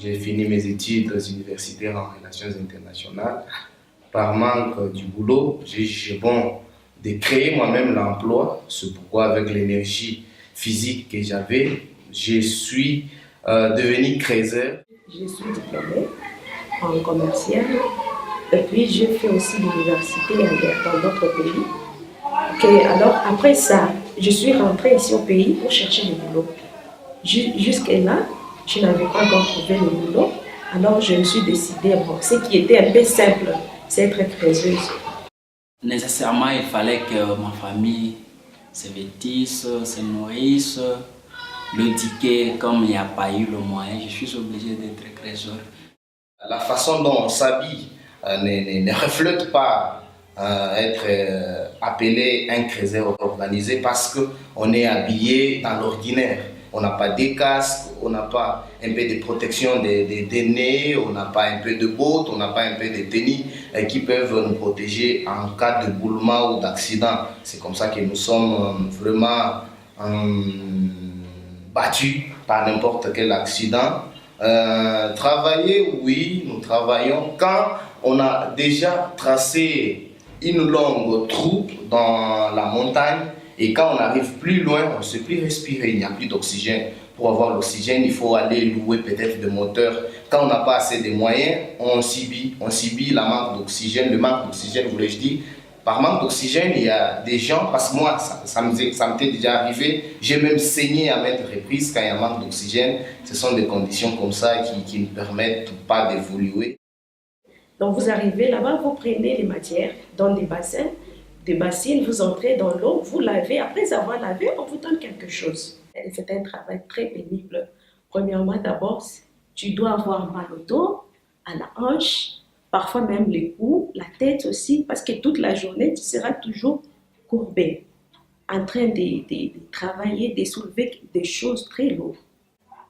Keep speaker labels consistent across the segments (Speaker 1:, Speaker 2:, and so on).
Speaker 1: J'ai fini mes études universitaires en relations internationales. Par manque du boulot, j'ai jugé bon de créer moi-même l'emploi. C'est pourquoi, avec l'énergie physique que j'avais, je suis devenu créateur.
Speaker 2: Je suis diplômée en commercial et puis je fais aussi l'université dans d'autres pays. Alors après ça, je suis rentrée ici au pays pour chercher du boulot. Jusque-là, je n'avais pas encore trouvé le boulot. Alors je me suis décidée, ce qui était un peu simple, c'est être créeuse.
Speaker 3: Nécessairement, il fallait que ma famille se vêtisse, se nourrisse. Le ticket, comme il n'y a pas eu le moyen, je suis obligé d'être créateur.
Speaker 1: La façon dont on s'habille ne reflète pas être appelé un créateur organisé parce qu'on est habillé dans l'ordinaire. On n'a pas de casques, on n'a pas un peu de protection des nez, on n'a pas un peu de bottes, on n'a pas un peu de tennis qui peuvent nous protéger en cas de boulement ou d'accident. C'est comme ça que nous sommes vraiment battus par n'importe quel accident. Travailler, oui, nous travaillons quand on a déjà tracé une longue troupe dans la montagne et quand on arrive plus loin, on ne sait plus respirer, il n'y a plus d'oxygène. Pour avoir l'oxygène, il faut aller louer peut-être des moteurs. Quand on n'a pas assez de moyens, on subit la manque d'oxygène. Le manque d'oxygène, voulais-je dire, par manque d'oxygène, il y a des gens, parce que moi, ça m'était déjà arrivé, j'ai même saigné à maintes reprises quand il y a un manque d'oxygène. Ce sont des conditions comme ça qui ne permettent pas d'évoluer.
Speaker 2: Donc vous arrivez là-bas, vous prenez les matières dans des bassins, des bassines, vous entrez dans l'eau, vous lavez. Après avoir lavé, on vous donne quelque chose. C'est un travail très pénible. Premièrement, d'abord, tu dois avoir mal au dos, à la hanche, parfois même les coups, la tête aussi, parce que toute la journée, tu seras toujours courbé, en train de travailler, de soulever des choses très lourdes.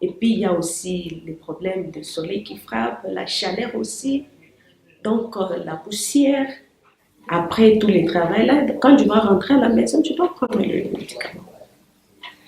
Speaker 2: Et puis, il y a aussi les problèmes de soleil qui frappent, la chaleur aussi, donc la poussière. Après tous les travaux-là, quand tu vas rentrer à la maison, tu dois prendre les médicaments.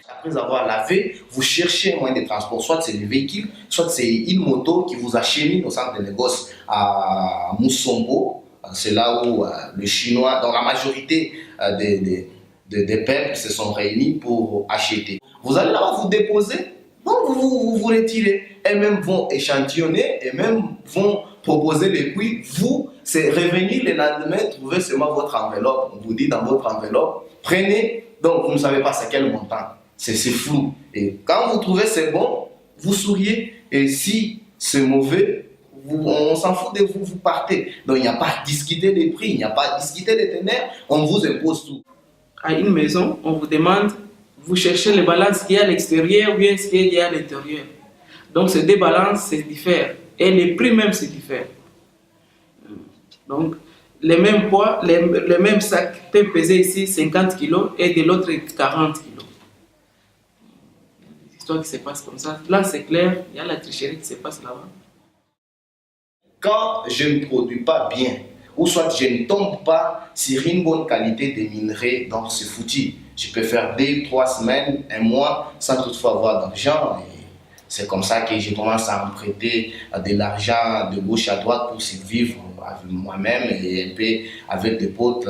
Speaker 1: Après avoir lavé, vous cherchez un moyen de transport, soit c'est le véhicule, soit c'est une moto qui vous achemine au centre de négoce à Moussombo. C'est là où les Chinois, dans la majorité des peuples, se sont réunis pour acheter. Vous allez là-bas vous déposer, donc vous retirez. Elles-mêmes vont échantillonner, et même vont proposer les prix. Vous, c'est revenir le lendemain, trouver seulement votre enveloppe. On vous dit dans votre enveloppe, prenez, donc vous ne savez pas c'est quel montant. C'est flou. Et quand vous trouvez c'est bon, vous souriez. Et si c'est mauvais, on s'en fout de vous, vous partez. Donc il n'y a pas à discuter des prix, il n'y a pas à discuter des ténèbres, on vous impose tout.
Speaker 4: À une maison, on vous demande, vous cherchez les balances qui est à l'extérieur ou bien ce qui est à l'intérieur. Donc ces deux balances se diffèrent. Et les prix même se diffèrent. Donc les mêmes poids, les mêmes sacs peuvent peser ici 50 kg et de l'autre 40 kg. L'histoire qui se passe comme ça. Là, c'est clair, il y a la tricherie qui se passe là-bas.
Speaker 1: Quand je ne produis pas bien, ou soit je ne tombe pas sur une bonne qualité de minerais, donc c'est foutu. Je peux faire 2, 3 semaines, un mois, sans toutefois avoir d'argent. C'est comme ça que je commence à emprunter de l'argent de gauche à droite pour survivre avec moi-même et un peu avec des potes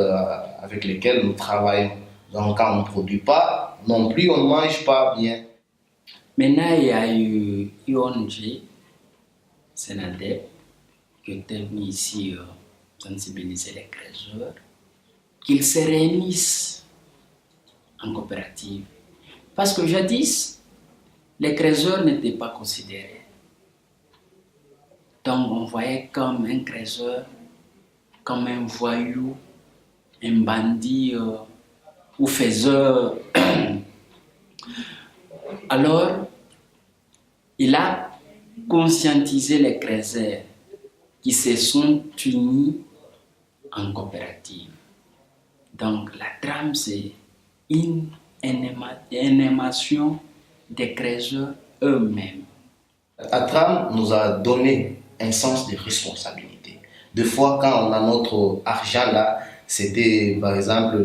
Speaker 1: avec lesquels nous travaillons. Donc quand on ne produit pas, non plus on ne mange pas bien.
Speaker 3: Maintenant, il y a eu UNG, Sénadep, qui est venu ici sensibiliser les créateurs, qu'ils se réunissent en coopérative. Parce que jadis, les créateurs n'étaient pas considérés. Donc on voyait comme un créateur, comme un voyou, un bandit ou faiseur. Alors, il a conscientisé les créateurs qui se sont unis en coopérative. Donc la trame, c'est une émanation des créateurs eux-mêmes.
Speaker 1: La trame nous a donné un sens de responsabilité. Des fois, quand on a notre argent là, c'était par exemple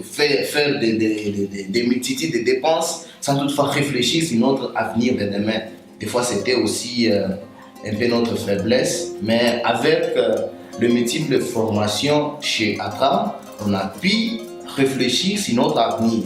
Speaker 1: faire des multitudes de dépenses sans toutefois réfléchir sur notre avenir de demain. Des fois, c'était aussi un peu notre faiblesse. Mais avec le multiple formation chez Atram, on a pu réfléchir sur notre avenir.